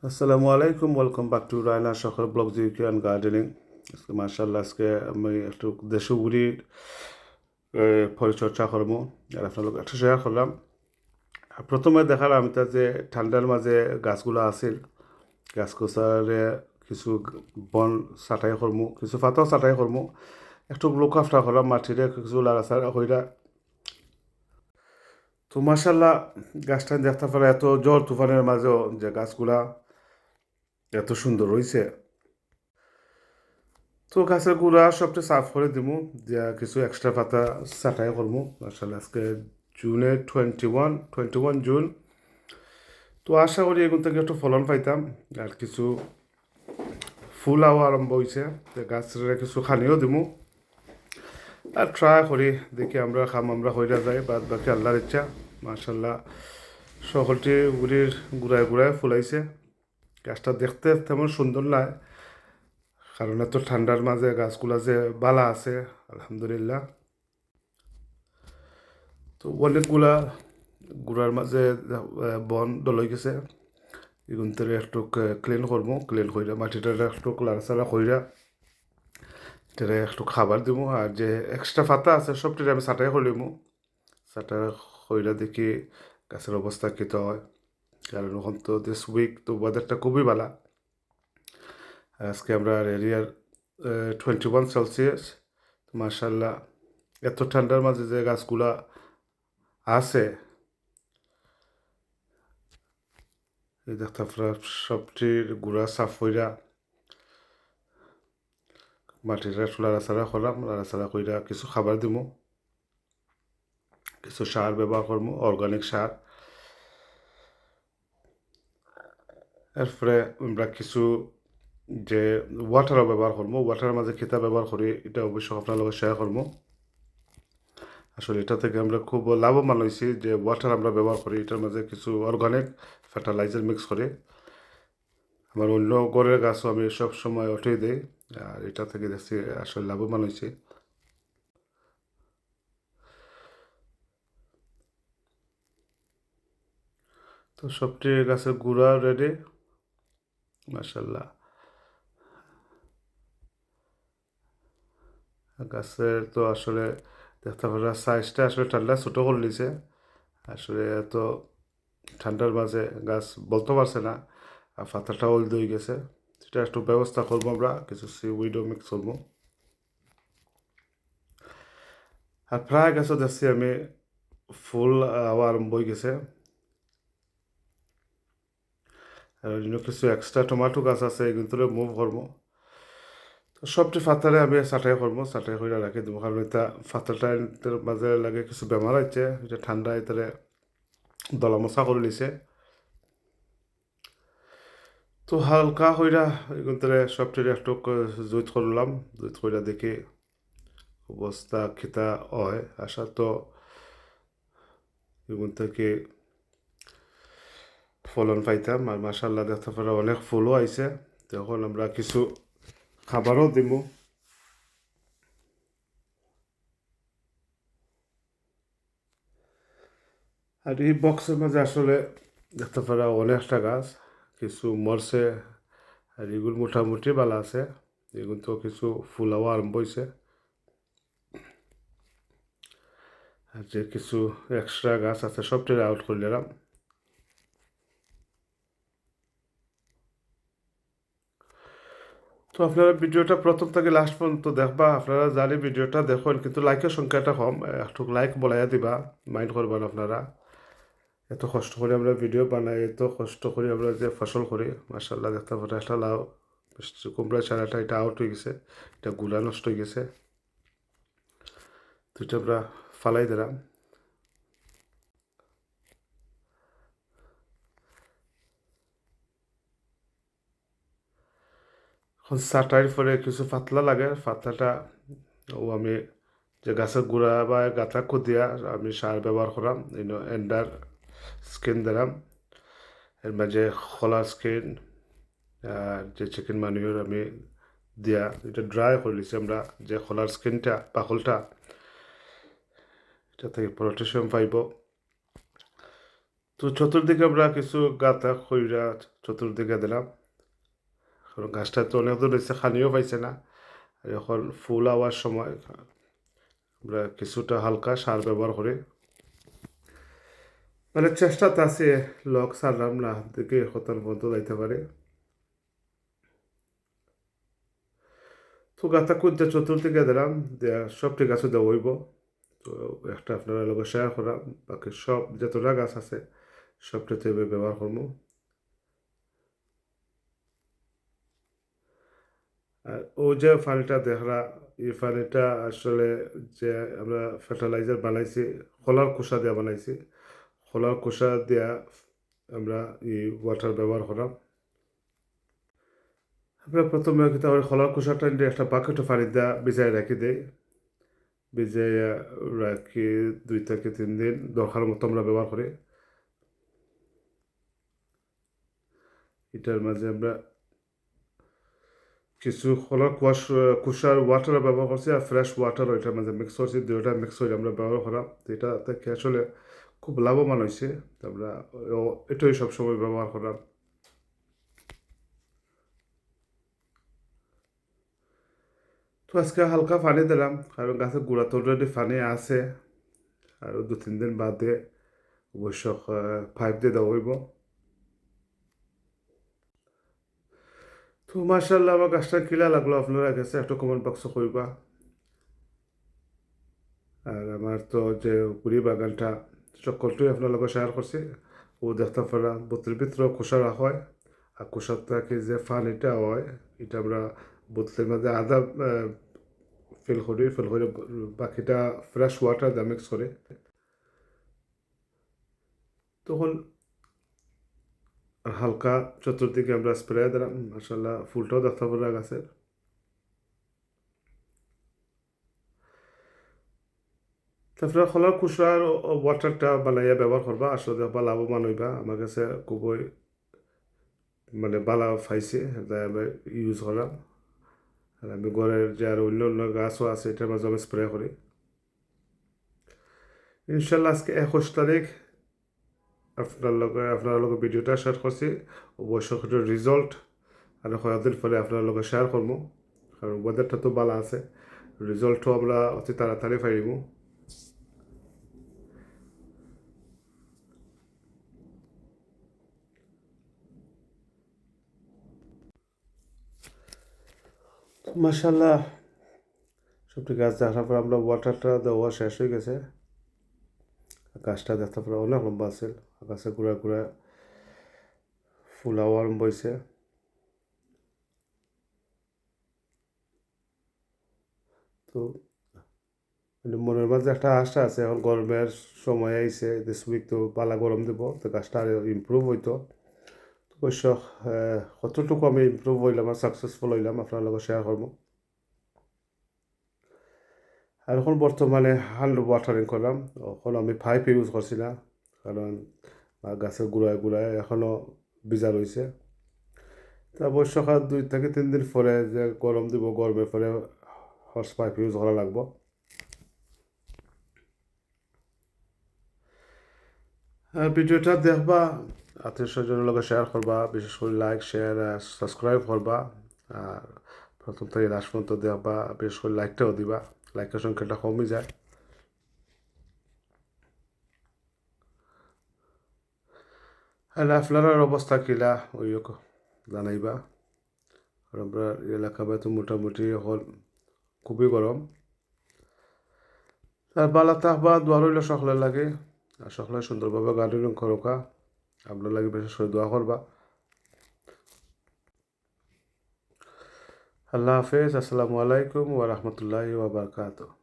আসসালামু আলাইকুম, welcome back to Raina শখের ব্লগ জিকে অ্যান্ড গার্ডেনিং। আজকে মার্শাল্লাহ আজকে আমি একটু দেশি উড়ির পরিচর্যা করবো আর আপনার একটু শেয়ার করলাম। আর প্রথমে দেখালাম এটা যে ঠান্ডার মাঝে গাছগুলো আছিল, গাছগুছারে কিছু বন ছাঁটাই করমু, কিছু পাতাও ছাঁটাই করমু, একটু লোক আফটা করলাম মাটিরে কিছু লাড়াচাড়া কইরা। তো মার্শাল্লাহ গাছটা দেখতে পারে এত জ্বর তুফানের মাঝেও যে গাছগুলা এত সুন্দর হয়েছে। তো গাছের গুঁড়া সবটা সাফ করে দিমু, দিয়া কিছু এক্সট্রা পাতা ছাঁটাই করবো। আসলে আজকে জুনে 21 জুন। তো আশা করি এগুলো থেকে একটু ফলন পাইতাম আর কিছু ফুলাও আরম্ভ হয়েছে, গাছের কিছু খানিও দিমু আর ট্রাই করি দেখি আমরা খাম আমরা হইরা যাই, বাদ বাকি আল্লাহর ইচ্ছা। মার্শাল্লাহ সকলটি গুড়ির গুড়ায় গুড়ায় ফুলাইছে। গাছটা দেখতে তেমন সুন্দর নয়, কারণ এত ঠান্ডার মাঝে গাছগুলা যে বালা আছে আলহামদুলিল্লাহ। তো অনেকগুলা গুড়ার মাঝে বন দলই গেছে, এগুনতে একটু ক্লিন করবো, ক্লিন কইরা মাটিটা একটু লাড়াচাড়া কইরা এটারে একটু খাবার দিব। আর যে এক্সট্রা পাতা আছে সবটিরে আমি ছাঁটাই করে লিমু, ছাঁটাই কইরা দেখি গাছের অবস্থা কীটা হয়। কারণ এখন তো দিস উইক তো ওয়েদারটা খুবই ভালো। আজকে আমরা এরিয়ার 21 সেলসিয়াস। মার্শাল্লাহ এত ঠান্ডার মাঝে যে গাছগুলা আছে এই দেখতে আপনারা সবটির গুঁড়া সাফ কইরা মাটির একটু লাড়াচাড়া করলাম, লাড়াচাড়া কইরা কিছু খাবার দিব, কিছু সার ব্যবহার করবো, অর্গানিক সার। এরপরে আমরা কিছু যে ওয়াটারও ব্যবহার করবো, ওয়াটারের মাঝে খিতা ব্যবহার করি, এটা অবশ্যই আপনার লগে শেয়ার করবো। আসলে এটা থেকে আমরা খুব লাভবান হয়েছি যে ওয়াটার আমরা ব্যবহার করি, এটার মাঝে কিছু অর্গানিক ফার্টিলাইজার মিক্স করে। আমার অন্য গড়ের গাছও আমি সব সময় উঠিয়ে দিই, আর এটা থেকে দেখছি আসলে লাভবান হয়েছি। তো সবটি গাছের গুঁড়া রেডি মার্শাল্লাহ। গাছের তো আসলে দেখতে পারা সাইজটা আসলে ঠান্ডা ছোটো করে নিছে, আসলে এত ঠান্ডার মাঝে গাছ বলতে পারছে না, আর পাতাটা ওল্ড হয়ে গেছে। সেটা একটু ব্যবস্থা করবো, আমরা কিছু উইডো মিক্স করবো। আর প্রায় গাছও দেখছি আমি ফুল হওয়া আরম্ভ হয়ে গেছে। আর অন্য কিছু এক্সট্রা টমেটো গাছ আছে এগুলো মুভ করবো। তো সবটি ফাতারে আমি ছাঁটাই করবো, ছাঁটাই করে রাখি দেবো, কারণ এটা ফাতারটা মাঝে লাগে কিছু বেমার আছে, এটা ঠান্ডা এটারে দলা করে নিছে। তো হালকা হইরা এগুলো সবটির একটু জুইত করলাম, জুইত কইরা দেখি অবস্থা খিতা হয়। আশা তো এগুলো থেকে ফলন পাইতাম, আর মাসাল্লাহ দেখতে পারা অনেক ফুলও আইছে। তখন আমরা কিছু খাবারও দিব। আর এই বক্সের মাঝে আসলে দেখতে পারা অনেকটা গাছ, কিছু মরছে আর এগুলো মোটামুটি ভালো আছে। এগুলো তো কিছু ফুলাও আরম্ভ হয়েছে, আর যে কিছু এক্সট্রা গাছ আছে সবটি আউট করে নিলাম। তো আপনারা ভিডিওটা প্রথম থেকে লাস্ট পর্যন্ত দেখবা, আপনারা জানি ভিডিওটা দেখুন কিন্তু লাইকের সংখ্যাটা কম, একটু লাইক বলাইয়া দিবা, মাইন্ড করবেন আপনারা। এত কষ্ট করে আমরা ভিডিও বানাই, এত কষ্ট করে আমরা যে ফসল করি, মার্শাল্লাহ দেখতে পারে একটা লাউ কুমড়া চারাটা এটা আউট হয়ে গেছে, এটা গুলা নষ্ট হয়ে গেছে। তো এটা আমরা ফালাই দিলাম। এখন ছাটাইয়ের পরে কিছু পাতলা লাগে, পাতলাটা ও আমি যে গাছের গুঁড়া বা গাঁথা খুদিয়া আমি সার ব্যবহার করাম, এন্ডার স্কিন দিলাম, এর মাঝে খোলা স্কিন আর যে চিকেন মানিওর আমি দিয়া এটা ড্রাই করে নিছি আমরা, যে খোলার স্কিনটা পাখলটা এটা থেকে পটাশিয়াম পাইব। তো চতুর্দিকে আমরা কিছু গাঁথা খইরা চতুর্দিকে দিলাম, কারণ গাছটা তো অনেক দূর হয়েছে, খানিও পাইছে না। আর এখন ফুল হওয়ার সময় আমরা কিছুটা হালকা সার ব্যবহার করি, মানে চেষ্টাতে আছে লক সারলাম না দিকে কতর পর্যন্ত যাইতে পারে। তো গাঁথা খুঁজতে চতুর্দিকে দিলাম, দেয়া সব ঠিক আছে দেওয়া হইব। তো একটা আপনারা লগে শেয়ার করা, বাকি সব যতটা গাছ আছে সবটাতে ব্যবহার করবো। আর ও যে পানিটা দেখরা, এই পানিটা আসলে যে আমরা ফার্টিলাইজার বানাইছি, খোলার খোসা দিয়া বানাইছি, খোলার খোসা দিয়া আমরা এই ওয়াটার ব্যবহার করাম। আমরা প্রথমে কিন্তু আমরা খোলার খোসাটা নিয়ে একটা বাকেটে পানি দিয়া ভিজাই রাখি দেই, ভিজাই রাখি 2 থেকে 3 দিন দরকার মতো আমরা ব্যবহার করি। এটার মাঝে আমরা কিছু খোলার কুসার ওয়াটার ব্যবহার করছি, আর ফ্রেশ ওয়াটার ওইটার মাঝে মিক্স করছি, দুইটা মিক্স করে আমরা ব্যবহার করাম। তো এটা থেকে আসলে খুব লাভবান হয়েছে। তো আমরা এটাই সবসময় ব্যবহার করাম। তো আজকে হালকা পানি দিলাম, কারণ গাছের গোড়া তো অলরেডি পানি আছে, আর 2-3 দিন বাদে অবশ্য পাইপ দিয়ে দেওয়া হইব। তো মার্শাল্লাহ আমার গাছটা কিলা লাগলো আপনারা কাছে একটু কমেন্ট বক্সে কইবা। আর আমার তো যে পুরি বাগানটা সকলটাই আপনার লগে শেয়ার করছি, ও দেখতে পারা বোতলের ভিতরে খোসা রাখা হয়, আর খোসার থেকে যে পানিটা হয় এটা আমরা বোতলের মধ্যে আধা ফিল করে বাকিটা ফ্রেশ ওয়াটার দিয়ে মিক্স করে তখন হালকা চতুর্দিকে আমরা স্প্রে দিলাম। মাশাল্লাহ ফুলটাও দেখতে পারা গাছের। তারপরে খোলার কুসার ওয়াটারটা বানাইয়া ব্যবহার করবা, আসলে দেখবা লাভবান হইবা। আমার কাছে খুবই মানে বালা পাইছে, তাই আমি ইউজ করাম। আর আমি ঘরের যে আর অন্য অন্য গাছও আছে এটার মাঝে আমি স্প্রে করি। ইনশাল্লাহ আজকে 21 তারিখ আপনার লগে ভিডিওটা শেয়ার করছি। অবশ্যই সেটার রেজাল্ট আর কয়েকদিন পরে আপনার লগে শেয়ার করবো, কারণ ওয়েদারটা তো ভালো আছে, রেজাল্টও আমরা অতি তাড়াতাড়ি পাইব। মাশাল্লাহ সবটি গাছ দেখার পর আমরা ওয়াটারটা দেওয়া শেষ হয়ে গেছে। গাছটা দেখতে পরে অনেক লম্বা আছে, গাছে ঘুরা ঘুরা ফুল হওয়া আরম্ভ হয়েছে। তো মনের মাঝে একটা আশা আছে, এখন গরমের সময় আইছে, দিস উইক তো পালা গরম দিব, তো গাছটা আরও ইমপ্রুভ হইতো। অবশ্য কতটুকু আমি ইমপ্রুভ হইলাম আর সাকসেসফুল হইলাম আপনার লগে শেয়ার করবো। আর এখন বর্তমানে হ্যান্ড ওয়াটারিং করলাম, এখন আমি পাইপ ইউজ করছি না, কারণ গাছের গুড়ায় গুড়ায় এখনও ভিজা রয়েছে। তা অবশ্য 2 থেকে 3 দিন পরে যে গরম দিব, গরমের পরে হর্স পাইপ ইউজ করা লাগবো। আর ভিডিওটা দেখবা, আত্মীয় স্বজনের লগে শেয়ার করবা, বিশেষ করে লাইক শেয়ার সাবস্ক্রাইব করবা। আর প্রথম থেকে লাস্ট পর্যন্ত দেখবা, বিশেষ করে লাইকটাও দিবা, লাইকের সংখ্যাটা কমই যায়। আর আপনার অবস্থা কিলা ওই জানাইবা, আর আমরা এলাকা তো মোটামুটি এখন খুবই গরম। আর বালা থাকবা, দোয়া রইল সকলের লাগে, আর সকলে সুন্দরভাবে গার্ডেনিং করোকা, আপনার লাগে বিশেষ করে দোয়া করবা। আল্লাহ হাফেজ, আসসালামু আলাইকুম ওয়া রাহমাতুল্লাহি ওয়া বারাকাতুহু।